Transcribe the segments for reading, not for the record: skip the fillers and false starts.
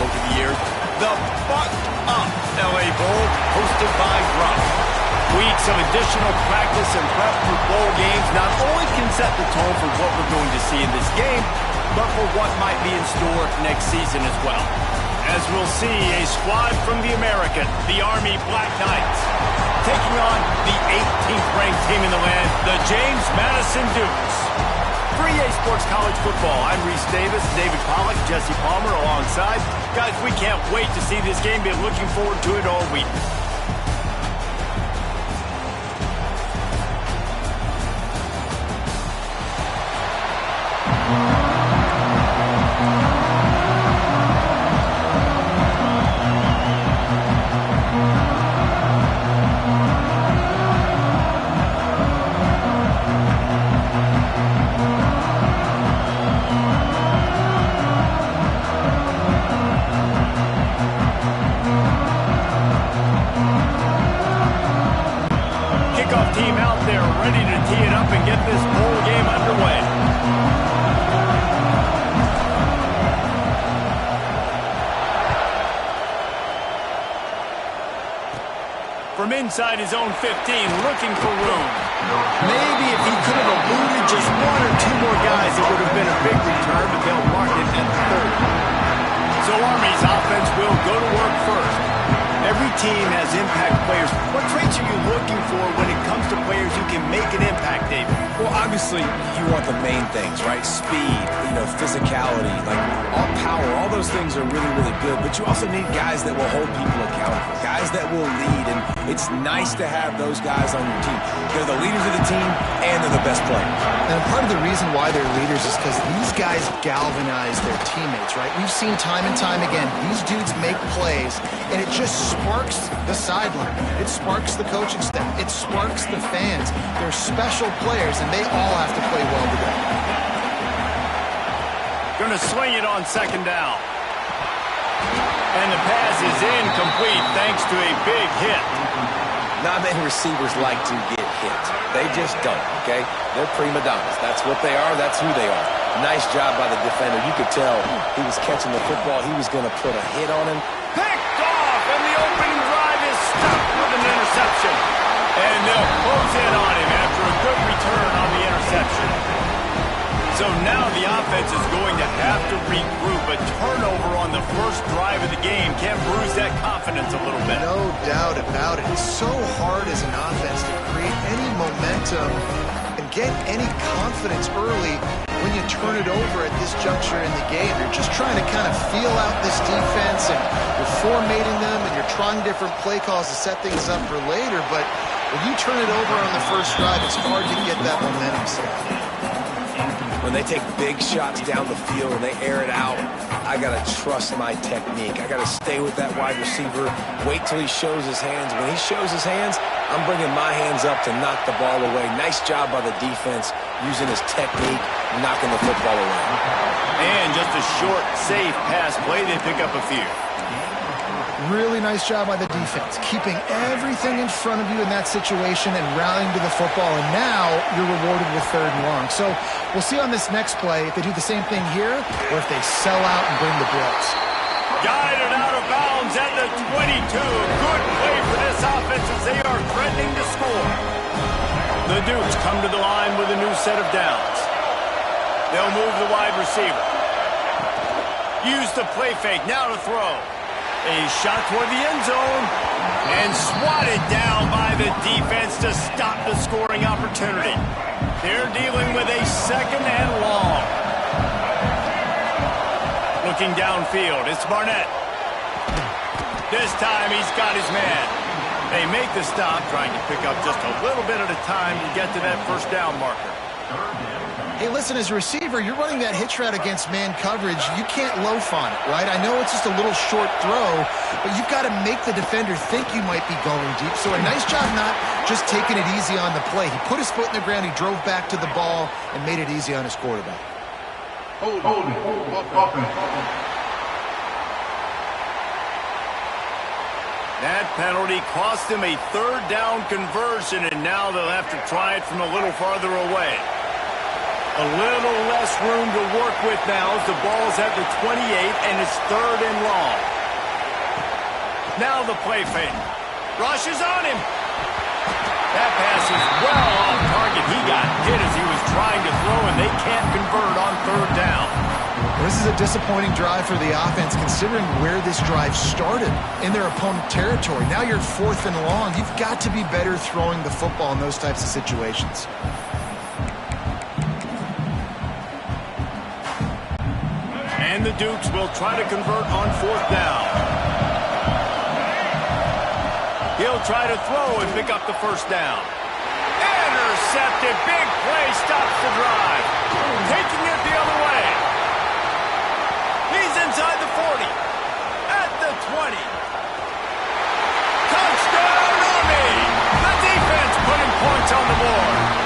over the years. The Buck Up LA Bowl, hosted by Ruff. Weeks of additional practice and prep for bowl games not only can set the tone for what we're going to see in this game, but for what might be in store next season as well. As we'll see, a squad from the American, the Army Black Knights, taking on the 18th ranked team in the land, the James Madison Dukes. For EA Sports College Football, I'm Reese Davis, David Pollack, Jesse Palmer alongside. Guys, we can't wait to see this game. Been looking forward to it all week. Team out there ready to tee it up and get this bowl game underway. From inside his own 15, looking for room. Maybe if he could have eluded just one or two more guys, it would have been a big return, but they'll mark it at 30. So Army's offense will go to work first. Every team has impact players. What traits are you looking for when it comes to players who can make an impact, David? Well, obviously, you want the main things, right? Speed, physicality, like all power, all those things are really, really good. But you also need guys that will hold people accountable, guys that will lead. And it's nice to have those guys on your team. They're the leaders of the team, and they're the best players. And part of the reason why they're leaders is because these guys galvanize their teammates, right? We've seen time and time again, these dudes make plays, and it just sparks the sideline. It sparks the coaching staff. It sparks the fans. They're special players, and they all have to play well together. Going to swing it on second down. And the pass is incomplete thanks to a big hit. Not many receivers like to get hit. They just don't, okay? They're prima donnas. That's what they are. That's who they are. Nice job by the defender. You could tell he was catching the football. He was going to put a hit on him. Picked off, and the opening drive is stopped with an interception. And they'll close in on him after a good return on the interception. So now the offense is going to have to regroup. A turnover on the first drive of the game can bruise that confidence a little bit. No doubt about it. It's so hard as an offense to create any momentum and get any confidence early when you turn it over at this juncture in the game. You're just trying to kind of feel out this defense, and you're formatting them, and you're trying different play calls to set things up for later. But when you turn it over on the first drive, it's hard to get that momentum set. When they take big shots down the field and they air it out, I got to trust my technique. I got to stay with that wide receiver, wait till he shows his hands. When he shows his hands, I'm bringing my hands up to knock the ball away. Nice job by the defense using his technique, knocking the football away. And just a short, safe pass play, they pick up a few. Really nice job by the defense, keeping everything in front of you in that situation and rallying to the football, and now you're rewarded with third and long. So we'll see on this next play if they do the same thing here or if they sell out and bring the blitz. Guided out of bounds at the 22. Good play for this offense as they are threatening to score. The Dukes come to the line with a new set of downs. They'll move the wide receiver. Use the play fake, now to throw. A shot toward the end zone, and swatted down by the defense to stop the scoring opportunity. They're dealing with a second and long. Looking downfield, it's Barnett. This time he's got his man. They make the stop, trying to pick up just a little bit at a time to get to that first down marker. Hey, listen, as a receiver, you're running that hitch route against man coverage. You can't loaf on it, right? I know it's just a little short throw, but you've got to make the defender think you might be going deep. So a nice job not just taking it easy on the play. He put his foot in the ground, he drove back to the ball, and made it easy on his quarterback. Hold it. That penalty cost him a third down conversion, and now they'll have to try it from a little farther away. A little less room to work with now as the ball's at the 28 and it's 3rd and long. Now the play fake. Rush is on him. That pass is well off target. He got hit as he was trying to throw, and they can't convert on 3rd down. This is a disappointing drive for the offense considering where this drive started in their opponent territory. Now you're 4th and long. You've got to be better throwing the football in those types of situations. And the Dukes will try to convert on 4th down. He'll try to throw and pick up the 1st down. Intercepted. Big play stops the drive. Taking it the other way. He's inside the 40. At the 20. Touchdown, Army! The defense putting points on the board.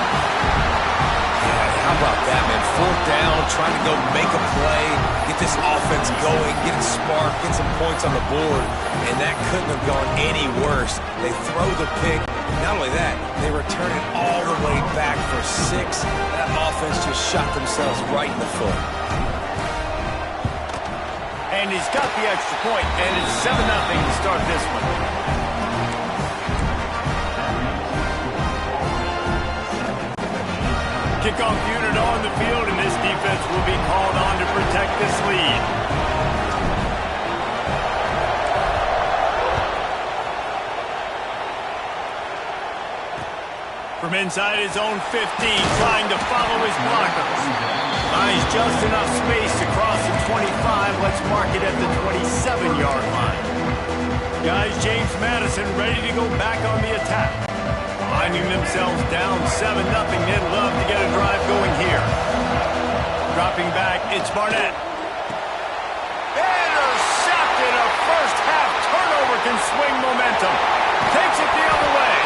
How about that, man? 4th down, trying to go make a play, get this offense going, get it sparked, get some points on the board, and that couldn't have gone any worse. They throw the pick. Not only that, they return it all the way back for 6. That offense just shot themselves right in the foot. And he's got the extra point, and it's 7-0 to start this one. Kickoff unit on the field, and this defense will be called on to protect this lead. From inside his own 15, trying to follow his blockers. Finds just enough space to cross the 25. Let's mark it at the 27-yard line. Guys, James Madison ready to go back on the attack. Finding themselves down 7-0, they'd love to get a drive going here. Dropping back, it's Barnett. Intercepted. A first-half turnover can swing momentum. Takes it the other way.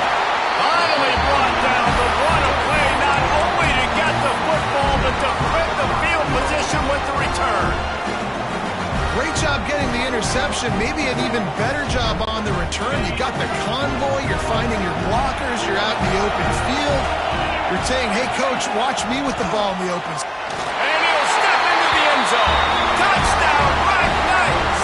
Finally brought down, the one play not only to get the football, but to flip the field position with the return. Great job getting the interception, maybe an even better job on the return. You got the convoy, you're finding your blockers, you're out in the open field. You're saying, hey, coach, watch me with the ball in the open. And he'll step into the end zone. Touchdown, Black Knights!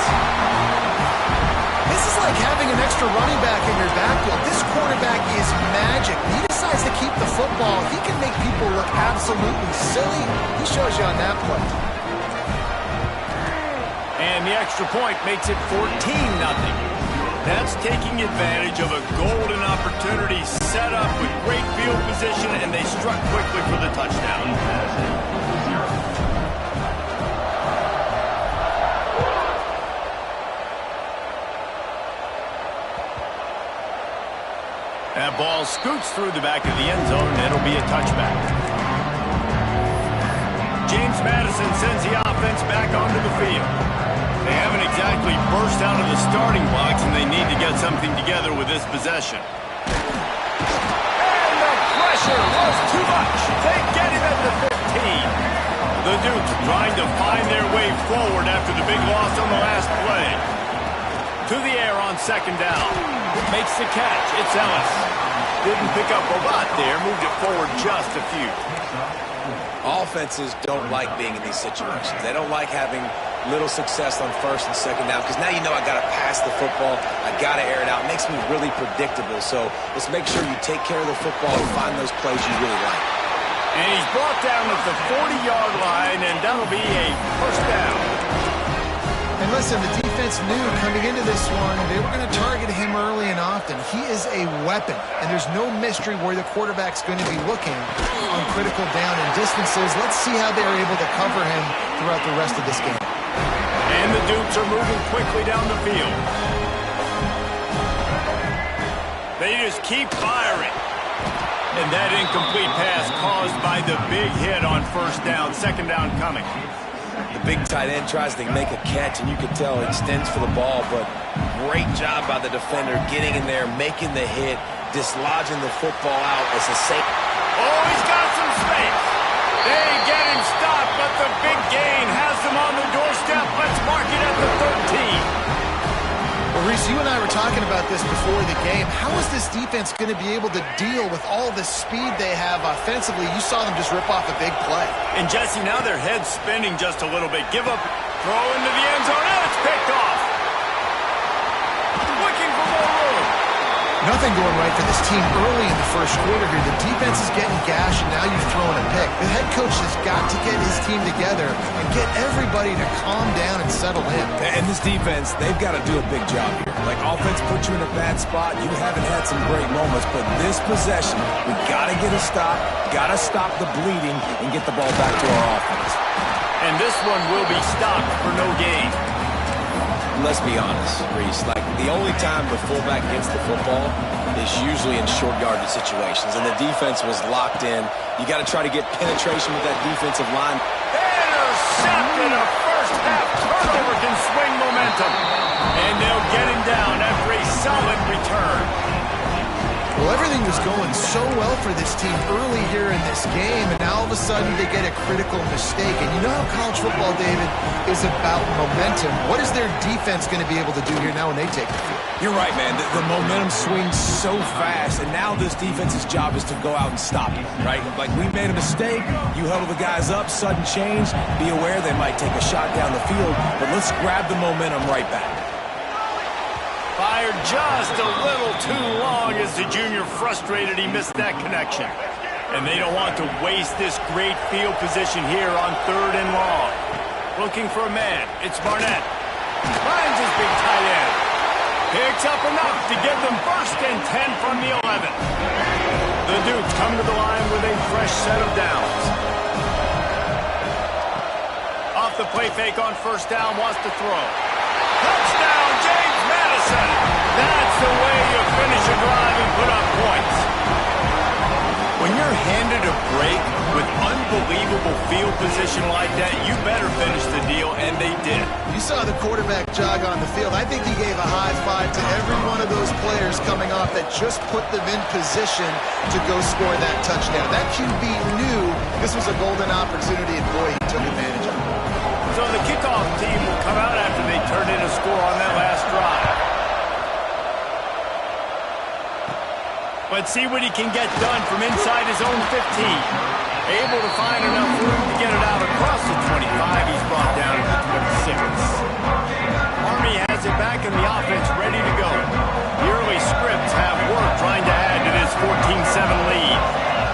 This is like having an extra running back in your backfield. This quarterback is magic. He decides to keep the football. He can make people look absolutely silly. He shows you on that play. And the extra point makes it 14-0. That's taking advantage of a golden opportunity set up with great field position, and they struck quickly for the touchdown. That ball scoots through the back of the end zone, and it'll be a touchback. James Madison sends the offense back onto the field. They haven't exactly burst out of the starting blocks, and they need to get something together with this possession. And the pressure was too much. They get him at the 15. The Dukes trying to find their way forward after the big loss on the last play. To the air on 2nd down. Makes the catch. It's Ellis. Didn't pick up a lot there. Moved it forward just a few. Offenses don't like being in these situations. They don't like having little success on 1st and 2nd down, because now you know I got to pass the football. I got to air it out. It makes me really predictable. So let's make sure you take care of the football and find those plays you really like. And he's brought down at the 40-yard line, and that'll be a 1st down. And listen, the defense knew coming into this one, they were going to target him early and often. He is a weapon, and there's no mystery where the quarterback's going to be looking on critical down and distances. Let's see how they're able to cover him throughout the rest of this game. And the Dukes are moving quickly down the field. They just keep firing. And that incomplete pass caused by the big hit on 1st down. 2nd down coming. The big tight end tries to make a catch, and you can tell he extends for the ball, but great job by the defender getting in there, making the hit, dislodging the football out as a safe. Oh, he's got some space. They get him stopped, but the big gain has them on the doorstep. Let's mark it at the 13. Well, Reese, you and I were talking about this before the game. How is this defense going to be able to deal with all the speed they have offensively? You saw them just rip off a big play. And Jesse, now their head's spinning just a little bit. Give up, throw into the end zone, and it's picked off. Looking for more room. Nothing going right for this team early in the first quarter here. The defense is getting gashed, and now you've thrown a pick. The head coach has got to get his team together and get everybody to calm down and settle in. And this defense, they've got to do a big job here. Like, offense put you in a bad spot. You haven't had some great moments, but this possession, we got to get a stop, got to stop the bleeding, and get the ball back to our offense. And this one will be stopped for no gain. Let's be honest, Reese. Like, the only time the fullback gets the football is usually in short yardage situations, and the defense was locked in. You got to try to get penetration with that defensive line. Intercepted. A first half turnover can swing momentum. And they'll get him down after a solid return. Well, everything was going so well for this team early here in this game, and now all of a sudden they get a critical mistake. And you know how college football, David, is about momentum. What is their defense going to be able to do here now when they take the field? You're right, man. The momentum swings so fast, and now this defense's job is to go out and stop it, right? Like, we made a mistake. You huddle the guys up, sudden change. Be aware they might take a shot down the field, but let's grab the momentum right back. Fired just a little too long as the junior frustrated he missed that connection. And they don't want to waste this great field position here on 3rd and long. Looking for a man. It's Barnett. Finds his big tight end. Picks up enough to give them 1st and 10 from the 11. The Dukes come to the line with a fresh set of downs. Off the play fake on 1st down, wants to throw. Touchdown, James Madison. That's the way you finish a drive and put up points. When you're handed a break with unbelievable field position like that, you better finish the deal, and they did. You saw the quarterback jog on the field. I think he gave a high five to every one of those players coming off that just put them in position to go score that touchdown. That QB knew this was a golden opportunity, and boy, he took advantage of it. So the kickoff team will come out after they turn in a score on that last drive. Let's see what he can get done from inside his own 15. Able to find enough room to get it out across the 25. He's brought down to the 26. Army has it back in the offense, ready to go. The early scripts have work trying to add to this 14-7 lead.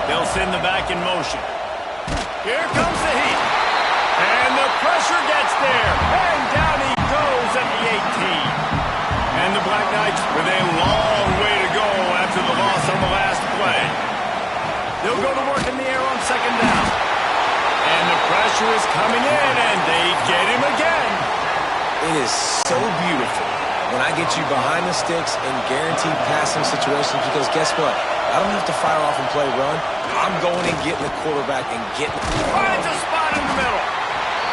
They'll send the back in motion. Here comes the heat. And the pressure gets there. And down he goes at the 18. And the Black Knights with a long way to go after the loss on the last play. They'll go to work in the air on 2nd down. And the pressure is coming in, and they get him again. It is so beautiful when I get you behind the sticks in guaranteed passing situations, because guess what? I don't have to fire off and play run. I'm going and getting the quarterback and getting... Finds a spot in the middle.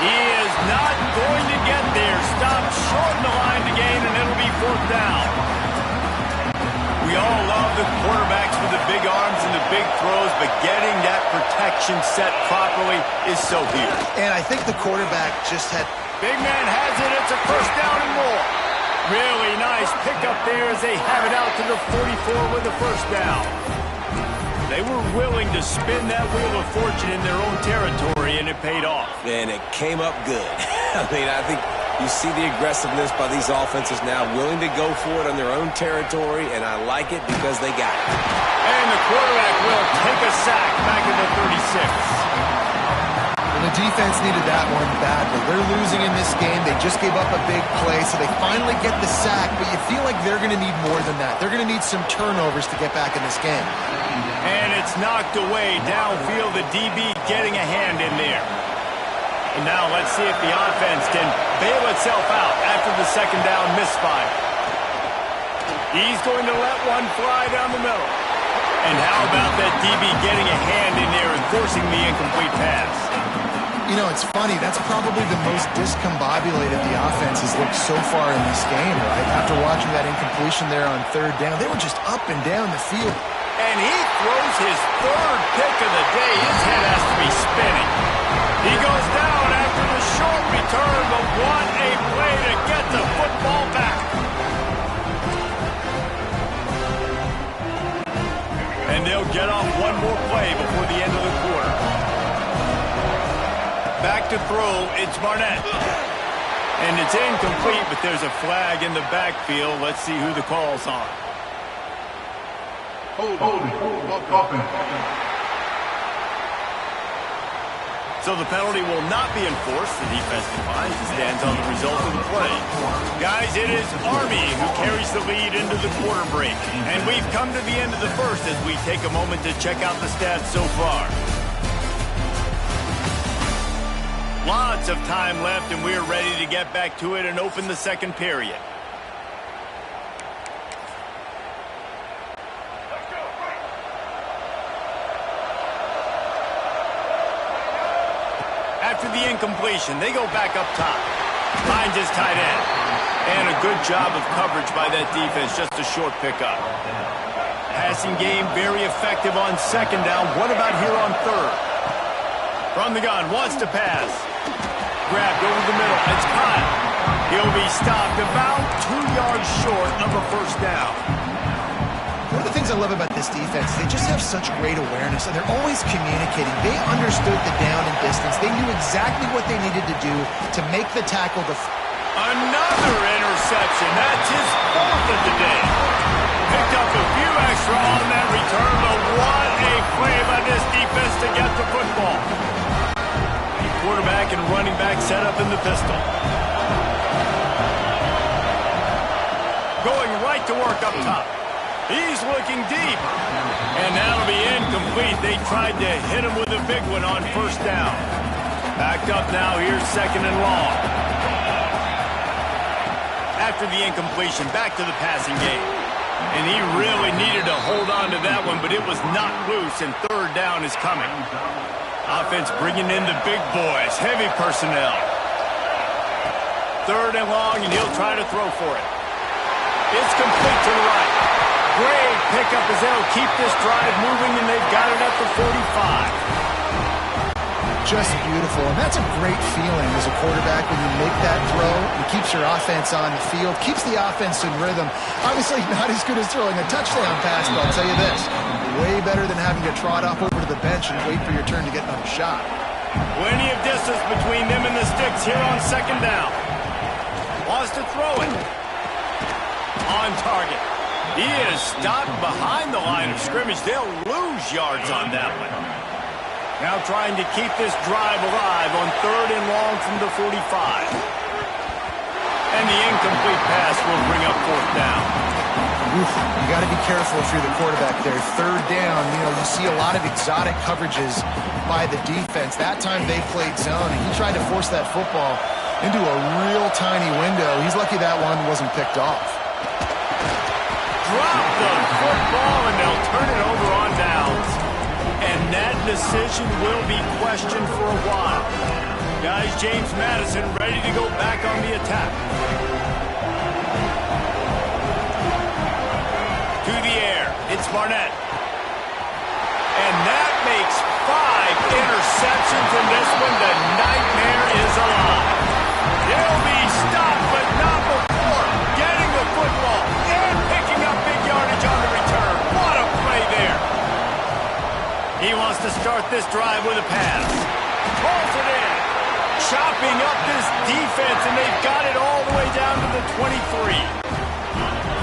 He is not going to get there. Stopped short in the line to gain, and it'll be 4th down. We all love the quarterbacks with the big arms and the big throws, but getting that protection set properly is so huge. And I think the quarterback just had... Big man has it. It's a 1st down and more. Really nice pickup there as they have it out to the 44 with the 1st down. They were willing to spin that wheel of fortune in their own territory, and it paid off. And it came up good. I mean, I think you see the aggressiveness by these offenses now, willing to go for it on their own territory, and I like it because they got it. And the quarterback will take a sack back at the 36. And the defense needed that one badly. They're losing in this game. They just gave up a big play, so they finally get the sack, but you feel like they're going to need more than that. They're going to need some turnovers to get back in this game. And it's knocked away downfield, the DB getting a hand in there. And now let's see if the offense can bail itself out after the 2nd down misfire. He's going to let one fly down the middle. And how about that DB getting a hand in there and forcing the incomplete pass? You know, it's funny. That's probably the most discombobulated the offense has looked so far in this game, right? After watching that incompletion there on 3rd down, they were just up and down the field. And he throws his 3rd pick of the day. His head has to be spinning. He goes down after the short return, but what a play to get the football back. And they'll get off one more play before the end of the quarter. Back to throw, it's Barnett. And it's incomplete, but there's a flag in the backfield. Let's see who the call's on. So the penalty will not be enforced. The defense declines and stands on the result of the play. Guys, it is Army who carries the lead into the quarter break. And we've come to the end of the first as we take a moment to check out the stats so far. Lots of time left, and we're ready to get back to it and open the second period. After the incompletion, they go back up top. Finds his tight end. And a good job of coverage by that defense, just a short pickup. Passing game very effective on second down. What about here on third? From the gun, wants to pass. Grabbed over the middle. It's Kyle. He'll be stopped about 2 yards short of a first down. One of the things I love about this defense, they just have such great awareness, and they're always communicating. They understood the down and distance. They knew exactly what they needed to do to make the tackle. Another interception. That's his fourth of the day. Picked up a few extra on that return, but what a play by this defense to get the football. Quarterback and running back set up in the pistol. Going right to work up top. He's looking deep. And that'll be incomplete. They tried to hit him with a big one on first down. Backed up now. Here's second and long. After the incompletion, back to the passing game. And he really needed to hold on to that one, but it was not loose, and third down is coming. Offense bringing in the big boys. Heavy personnel. Third and long, and he'll try to throw for it. It's complete to the right. Great pickup as they'll keep this drive moving, and they've got it at the 45. Just beautiful, and that's a great feeling as a quarterback when you make that throw. It keeps your offense on the field, keeps the offense in rhythm. Obviously not as good as throwing a touchdown pass, but I'll tell you this, way better than having to trot off over to the bench and wait for your turn to get another shot. Plenty of distance between them and the sticks here on second down. Wants to throw it. On target. He is stopped behind the line of scrimmage. They'll lose yards on that one. Now trying to keep this drive alive on third and long from the 45. And the incomplete pass will bring up fourth down. Oof, you got to be careful if you're the quarterback there. Third down, you see a lot of exotic coverages by the defense. That time they played zone, and he tried to force that football into a real tiny window. He's lucky that one wasn't picked off. Drop the football, and they'll turn it over on downs. And that decision will be questioned for a while. Guys, James Madison ready to go back on the attack. To the air, it's Barnett. And that makes 5 interceptions in this one. The nightmare is alive. He'll be stopped, but not before getting the football and picking up big yardage on the return. What a play there. He wants to start this drive with a pass. Pulls it in. Chopping up this defense, and they've got it all the way down to the 23.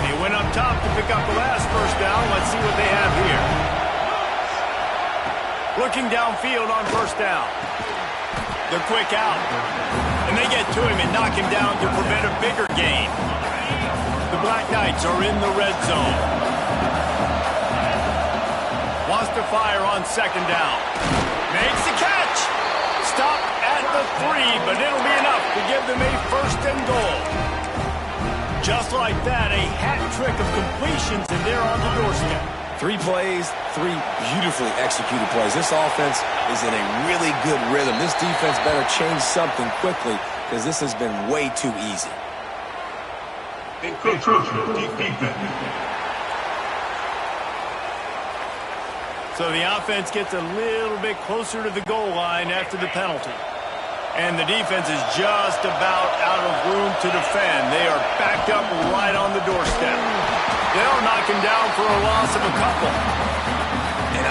They went up top to pick up the last first down. Let's see what they have here. Looking downfield on first down. They're quick out. And they get to him and knock him down to prevent a bigger gain. The Black Knights are in the red zone. Wants to fire on second down. Makes the catch. Stop at the 3, but it'll be enough to give them a first and goal. Just like that, a hat trick of completions, and they're on the doorstep. 3 plays, 3 beautifully executed plays. This offense is in a really good rhythm. This defense better change something quickly because this has been way too easy. So the offense gets a little bit closer to the goal line after the penalty. And the defense is just about out of room to defend. They are backed up right on the doorstep. They'll knock him down for a loss of a couple.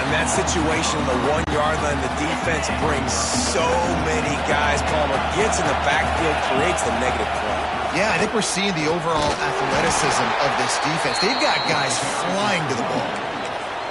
In that situation, the 1-yard line, the defense brings so many guys. Palmer gets in the backfield, creates the negative play. Yeah, I think we're seeing the overall athleticism of this defense. They've got guys flying to the ball.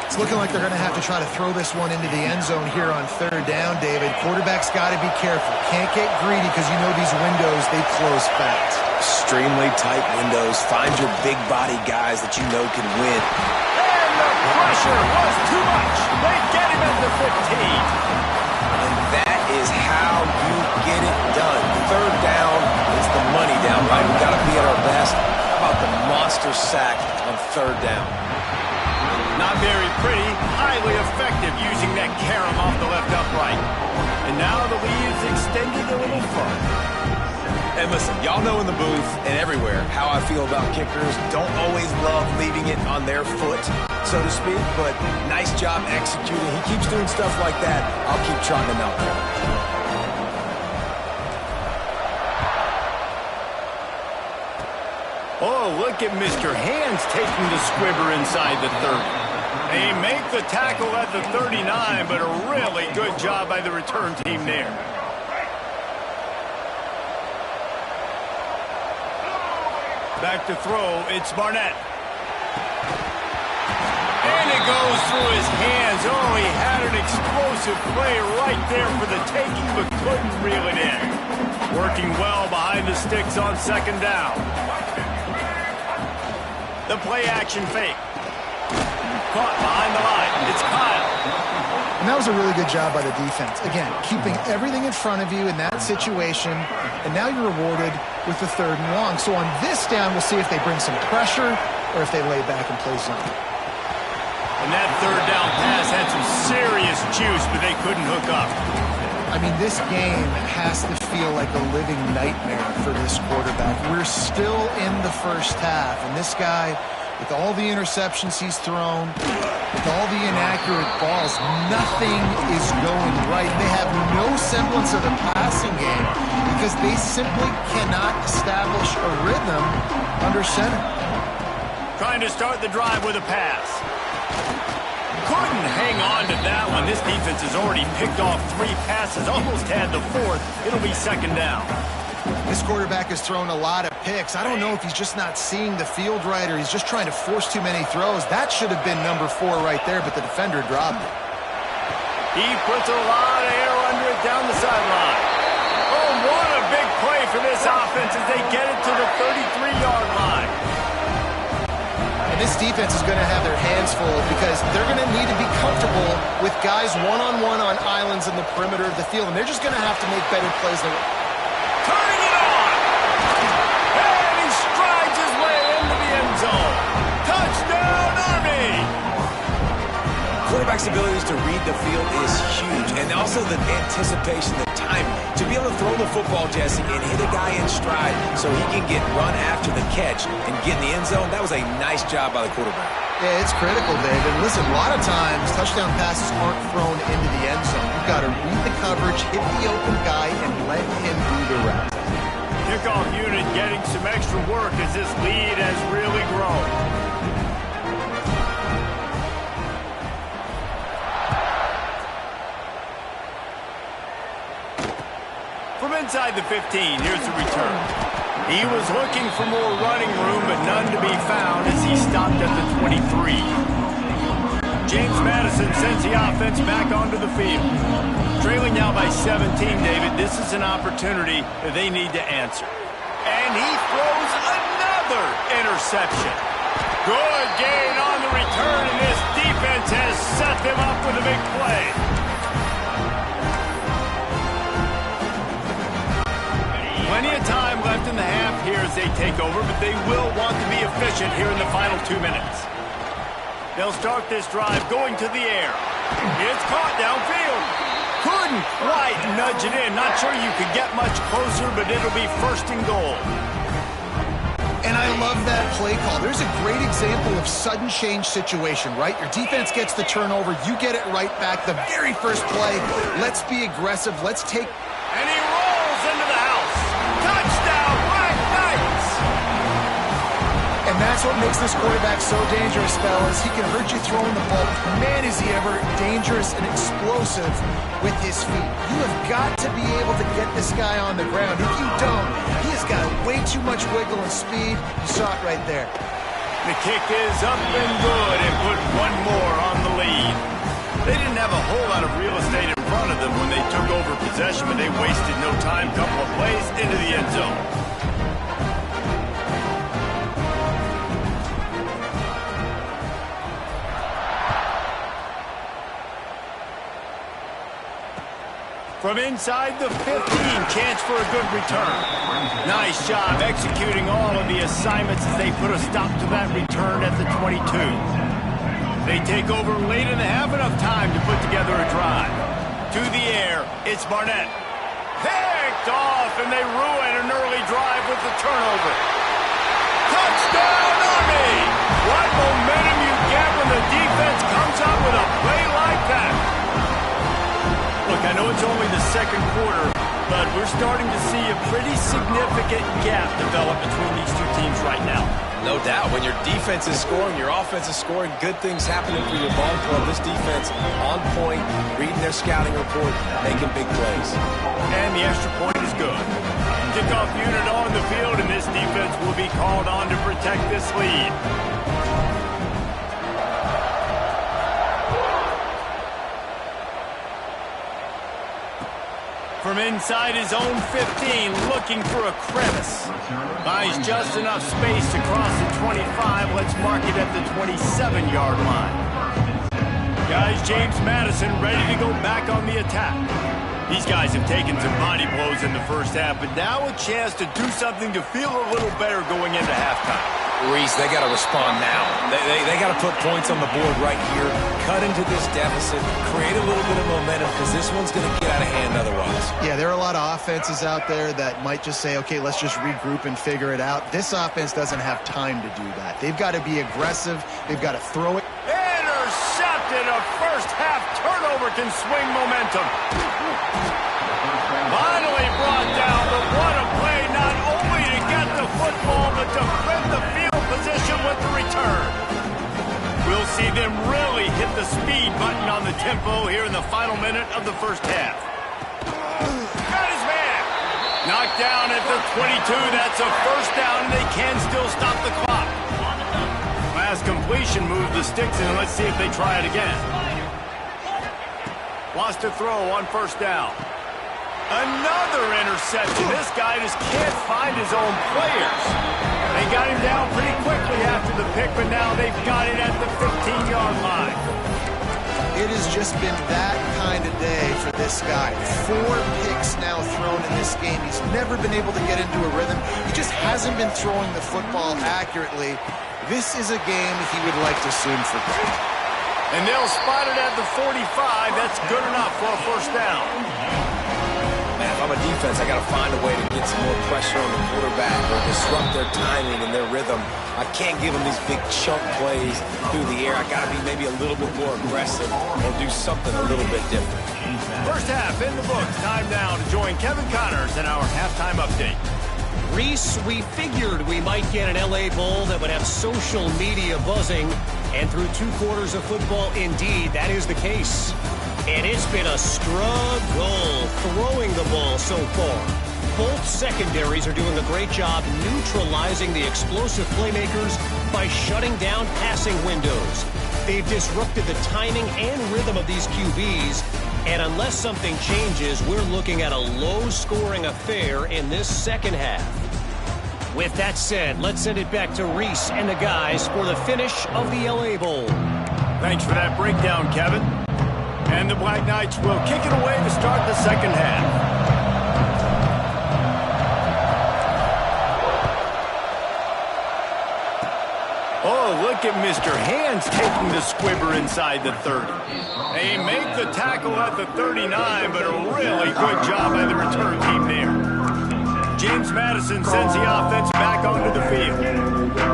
It's looking like they're going to have to try to throw this one into the end zone here on 3rd down, David. Quarterback's got to be careful. Can't get greedy because you know these windows, they close fast. Extremely tight windows. Find your big body guys that you know can win. And the pressure was too much. They get him at the 15. And that is how you get it done. 3rd down is the money down, right? We've got to be at our best. How about the monster sack on 3rd down? Not very pretty, highly effective using that carom off the left upright. And now the lead is extended a little further. And listen, y'all know in the booth and everywhere how I feel about kickers. Don't always love leaving it on their foot, so to speak, but nice job executing. He keeps doing stuff like that. I'll keep trotting him out there. Oh, look at Mr. Hands taking the squibber inside the 30. They make the tackle at the 39, but a really good job by the return team there. Back to throw, it's Barnett. And it goes through his hands. Oh, he had an explosive play right there for the taking, but couldn't reel it in. Working well behind the sticks on 2nd down. The play action fake. Caught behind the line. It's Kyle. And that was a really good job by the defense. Again, keeping everything in front of you in that situation, and now you're rewarded with the 3rd and long. So on this down, we'll see if they bring some pressure or if they lay back and play zone. And that 3rd down pass had some serious juice, but they couldn't hook up. I mean, this game has to feel like a living nightmare for this quarterback. We're still in the first half, and this guy, with all the interceptions he's thrown, with all the inaccurate balls, nothing is going right. They have no semblance of a passing game because they simply cannot establish a rhythm under center. Trying to start the drive with a pass. Couldn't hang on to that one. This defense has already picked off 3 passes, almost had the 4th. It'll be 2nd down. This quarterback has thrown a lot of picks. I don't know if he's just not seeing the field right or he's just trying to force too many throws. That should have been number 4 right there, but the defender dropped it. He puts a lot of air under it down the sideline. Oh, what a big play for this offense as they get it to the 33-yard line. And this defense is going to have their hands full because they're going to need to be comfortable with guys one-on-one on islands in the perimeter of the field, and they're just going to have to make better plays than... Turning it on! And he strides his way into the end zone. Touchdown, Army! Quarterback's abilities to read the field is huge, and also the anticipation, the time to be able to throw the football, Jesse, and hit a guy in stride so he can get run after the catch and get in the end zone. That was a nice job by the quarterback. Yeah, it's critical, David. Listen, a lot of times touchdown passes aren't thrown into the end zone. You've got to read the coverage, hit the open guy, and let him do the rest. Kickoff unit getting some extra work as this lead has really grown. From inside the 15, here's the return. He was looking for more running room, but none to be found as he stopped at the 23. James Madison sends the offense back onto the field. Trailing now by 17, David. This is an opportunity that they need to answer. And he throws another interception. Good gain on the return, and this defense has set them up with a big play. Plenty of time left in the half here as they take over, but they will want to be efficient here in the final 2 minutes. They'll start this drive going to the air. It's caught downfield. Couldn't quite nudge it in. Not sure you could get much closer, but it'll be 1st and goal. And I love that play call. There's a great example of sudden change situation, right? Your defense gets the turnover. You get it right back. The very first play, let's be aggressive. Let's take... And he rolls into the house. Touchdown, Black Knights! And that That's what makes this quarterback so dangerous, fellas. He can hurt you throwing the ball. Man, is he ever dangerous and explosive with his feet. You have got to be able to get this guy on the ground. If you don't, he has got way too much wiggle and speed. You saw it right there. The kick is up and good and put one more on the lead. They didn't have a whole lot of real estate in front of them when they took over possession, but they wasted no time. Couple of plays into the end zone. From inside the 15, chance for a good return. Nice job executing all of the assignments as they put a stop to that return at the 22. They take over late in the half, enough time to put together a drive. To the air, it's Barnett. Picked off, and they ruin an early drive with the turnover. Touchdown, Army! What momentum you get when the defense comes up with a play like that. Look, I know it's only the second quarter, but we're starting to see a pretty significant gap develop between these two teams right now. No doubt. When your defense is scoring, your offense is scoring, good things happening for your ball club. This defense on point, reading their scouting report, making big plays. And the extra point is good. Kickoff unit on the field, and this defense will be called on to protect this lead. From inside his own 15, looking for a crevice. Buys just enough space to cross the 25. Let's mark it at the 27-yard line. Guys, James Madison ready to go back on the attack. These guys have taken some body blows in the first half, but now a chance to do something to feel a little better going into halftime. Reese, they got to respond now. They got to put points on the board right here, cut into this deficit, create a little bit of momentum, because this one's going to get out of hand otherwise. Yeah, there are a lot of offenses out there that might just say, okay, let's just regroup and figure it out. This offense doesn't have time to do that. They've got to be aggressive. They've got to throw it. Intercepted. A first-half turnover can swing momentum. Finally brought down, but what a play, not only to get the football, but to flip the field position with the return. We'll see them really hit the speed button on the tempo here in the final minute of the first half. Got his man. Knocked down at the 22. That's a first down, and they can still stop the clock. Last completion moved the sticks, and let's see if they try it again. Wants to throw on first down. Another interception. This guy just can't find his own players. They got him down pretty quickly after the pick, but now they've got it at the 15-yard line. It has just been that kind of day for this guy. 4 picks now thrown in this game. He's never been able to get into a rhythm. He just hasn't been throwing the football accurately. This is a game he would like to soon forget. And they'll spot it at the 45. That's good enough for a first down. Man, if I'm a defense, I got to find a way to get some more pressure on the quarterback or disrupt their timing and their rhythm. I can't give them these big chunk plays through the air. I got to be maybe a little bit more aggressive or do something a little bit different. First half in the books. Time now to join Kevin Connors in our halftime update. Reese, we figured we might get an LA Bowl that would have social media buzzing, and through 2 quarters of football, indeed, that is the case. And it's been a struggle throwing the ball so far. Both secondaries are doing a great job neutralizing the explosive playmakers by shutting down passing windows. They've disrupted the timing and rhythm of these QBs, and unless something changes, we're looking at a low-scoring affair in this second half. With that said, let's send it back to Reese and the guys for the finish of the LA Bowl. Thanks for that breakdown, Kevin. And the Black Knights will kick it away to start the second half. Oh, look at Mr. Hands taking the squibber inside the 30. They make the tackle at the 39, but a really good job by the return team there. James Madison sends the offense back onto the field.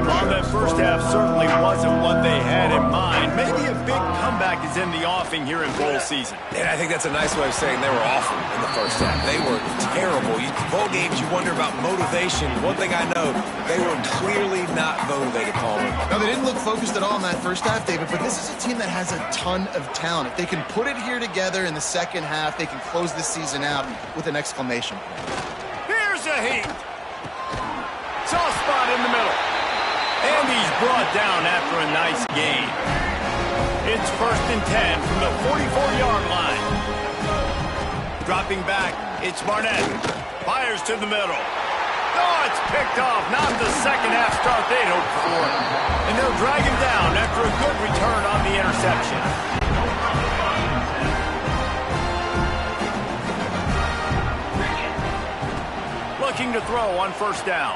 While that first half certainly wasn't what they had in mind, maybe a big comeback is in the offing here in bowl season. And I think that's a nice way of saying they were awful in the first half. They were terrible. Bowl games, you wonder about motivation. One thing I know, they were clearly not motivated, Palmer. No, they didn't look focused at all in that first half, David, but this is a team that has a ton of talent. If they can put it here together in the second half, they can close this season out with an exclamation point. Here's a heat. Soft spot in the middle. And he's brought down after a nice gain. It's 1st and 10 from the 44-yard line. Dropping back, it's Barnett. Fires to the middle. Oh, it's picked off. Not the second half start they'd hoped for. And they'll drag him down after a good return on the interception. Looking to throw on 1st down.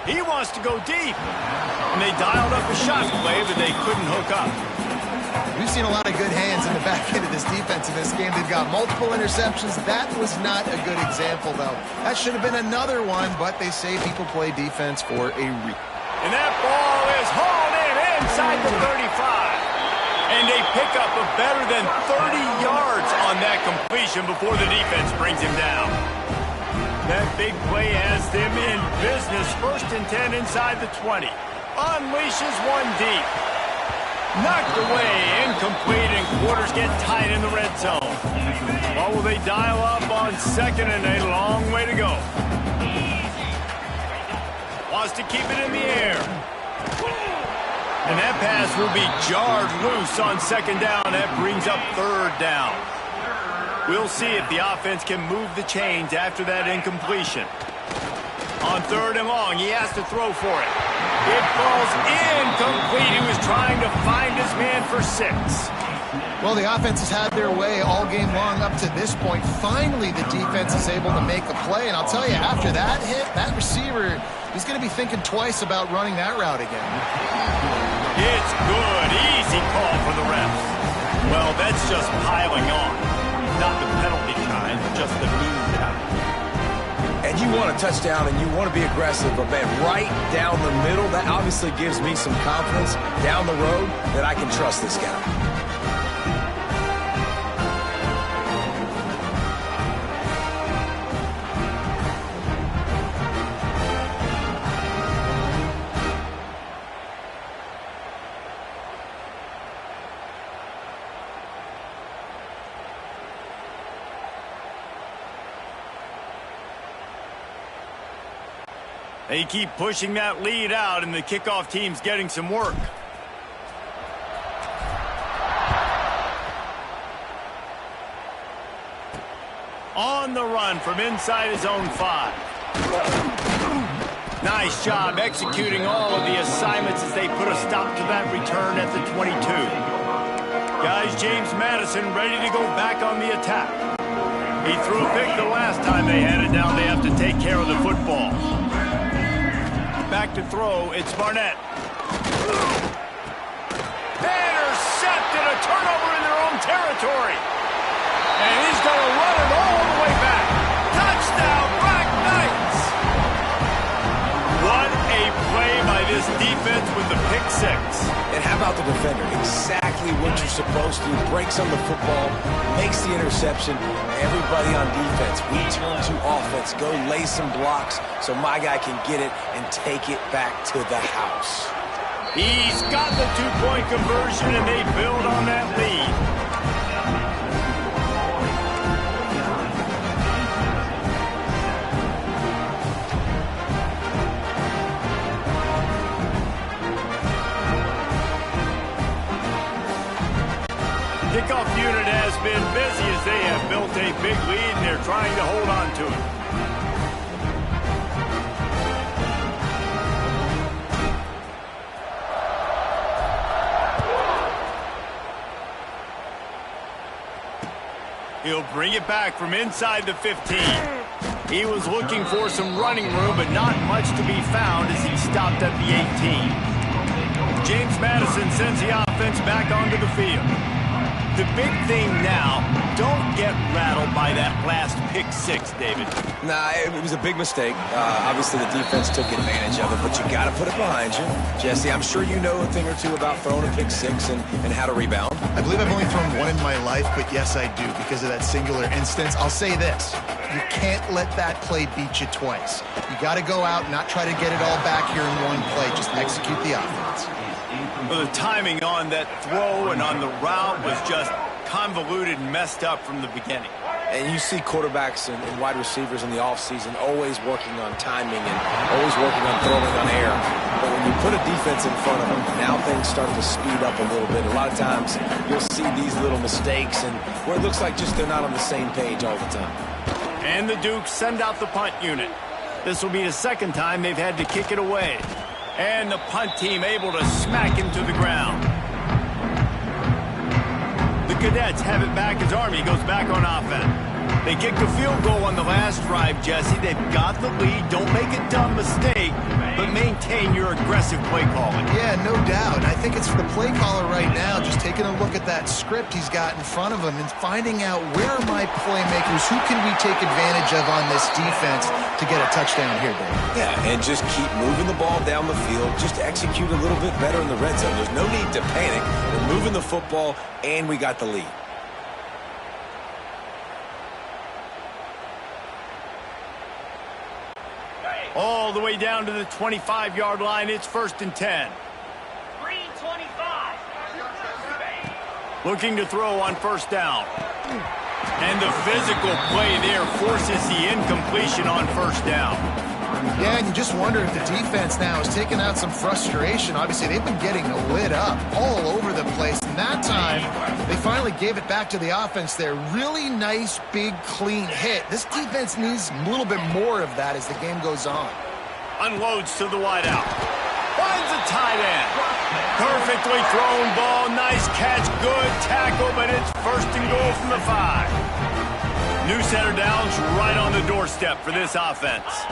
He wants to go deep. And they dialed up a shot play, but they couldn't hook up. We've seen a lot of good hands in the back end of this defense in this game. They've got multiple interceptions. That was not a good example, though. That should have been another one, but they say people play defense for a reason. And that ball is hauled in inside the 35. And they pick up a better than 30 yards on that completion before the defense brings him down. That big play has them in business. 1st and 10 inside the 20. Unleashes one deep. Knocked away, incomplete, and quarters get tight in the red zone. What will they dial up on 2nd and a long way to go? Wants to keep it in the air. And that pass will be jarred loose on 2nd down. That brings up 3rd down. We'll see if the offense can move the chains after that incompletion. On 3rd and long, he has to throw for it. It falls incomplete. He was trying to find his man for 6. Well, the offense has had their way all game long up to this point. Finally, the defense is able to make a play. And I'll tell you, after that hit, that receiver, he's going to be thinking twice about running that route again. It's good. Easy call for the refs. Well, that's just piling on. Not the penalty kind, just the mean kind. And you want a touchdown and you want to be aggressive, but man, right down the middle, that obviously gives me some confidence down the road that I can trust this guy. They keep pushing that lead out, and the kickoff team's getting some work. On the run from inside his own 5. Nice job executing all of the assignments as they put a stop to that return at the 22. Guys, James Madison ready to go back on the attack. He threw a pick the last time they had it down. They have to take care of the football. Back to throw, it's Barnett. Intercepted, a turnover in their own territory. And he's going to run it all the way back. Touchdown, Black Knights! What a play by this defense with the pick 6. And how about the defender? Exactly what you're supposed to. Breaks on the football, makes the interception. Everybody on defense, we turn to offense. Go lay some blocks so my guy can get it and take it back to the house. He's got the 2-point conversion, and they build on that lead. Kickoff unit has been busy as they have built a big lead, and they're trying to hold on to it. He'll bring it back from inside the 15. He was looking for some running room, but not much to be found as he stopped at the 18. James Madison sends the offense back onto the field. The big thing now, don't get rattled by that last pick six, David. Nah, it was a big mistake. Obviously, the defense took advantage of it, but you got to put it behind you. Jesse, I'm sure you know a thing or two about throwing a pick six and how to rebound. I believe I've only thrown one in my life, but yes, I do because of that singular instance. I'll say this. You can't let that play beat you twice. You got to go out and not try to get it all back here in one play. Just execute the offense. Well, the timing on that throw and on the route was just convoluted and messed up from the beginning. And you see quarterbacks and wide receivers in the offseason always working on timing and always working on throwing on air. But when you put a defense in front of them, now things start to speed up a little bit. A lot of times you'll see these little mistakes and where it looks like just they're not on the same page all the time. And the Dukes send out the punt unit. This will be the second time they've had to kick it away. And the punt team able to smack him to the ground. The Cadets have it back as Army goes back on offense. They kicked a field goal on the last drive, Jesse. They've got the lead. Don't make a dumb mistake, but maintain your aggressive play calling. Yeah, no doubt. I think it's the play caller right now just taking a look at that script he's got in front of him and finding out where are my playmakers, who can we take advantage of on this defense to get a touchdown here, Dave. Yeah, and just keep moving the ball down the field. Just execute a little bit better in the red zone. There's no need to panic. We're moving the football, and we got the lead. All the way down to the 25-yard line. It's 1st and 10. 3:25. Looking to throw on first down. And the physical play there forces the incompletion on first down. Yeah, and you just wonder if the defense now is taking out some frustration. Obviously, they've been getting lit up all over the place. And that time, they finally gave it back to the offense there. Really nice, big, clean hit. This defense needs a little bit more of that as the game goes on. Unloads to the wideout. Finds a tight end. Perfectly thrown ball. Nice catch. Good tackle, but it's 1st and goal from the 5. New set of downs right on the doorstep for this offense.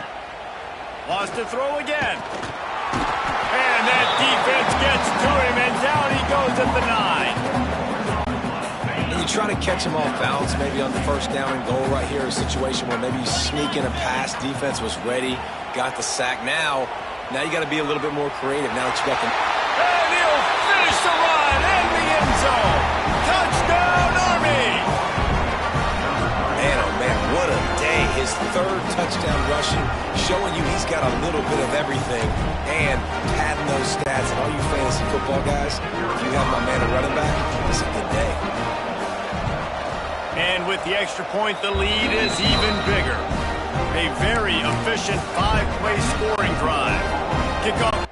Wants to throw again. And that defense gets to him, and down he goes at the 9. And you try to catch him off balance, maybe on the first down and goal right here, a situation where maybe you sneak in a pass, defense was ready, got the sack. Now you got to be a little bit more creative now that you got the... And he'll finish the run in the end zone. Touchdown, Army! Man, oh man, what a day. His 3rd touchdown rushing, showing you he's got a little bit of everything and padding those stats. And all you fantasy football guys, if you have my man a running back, it's a good day. And with the extra point, the lead is even bigger. A very efficient 5-play scoring drive. Kickoff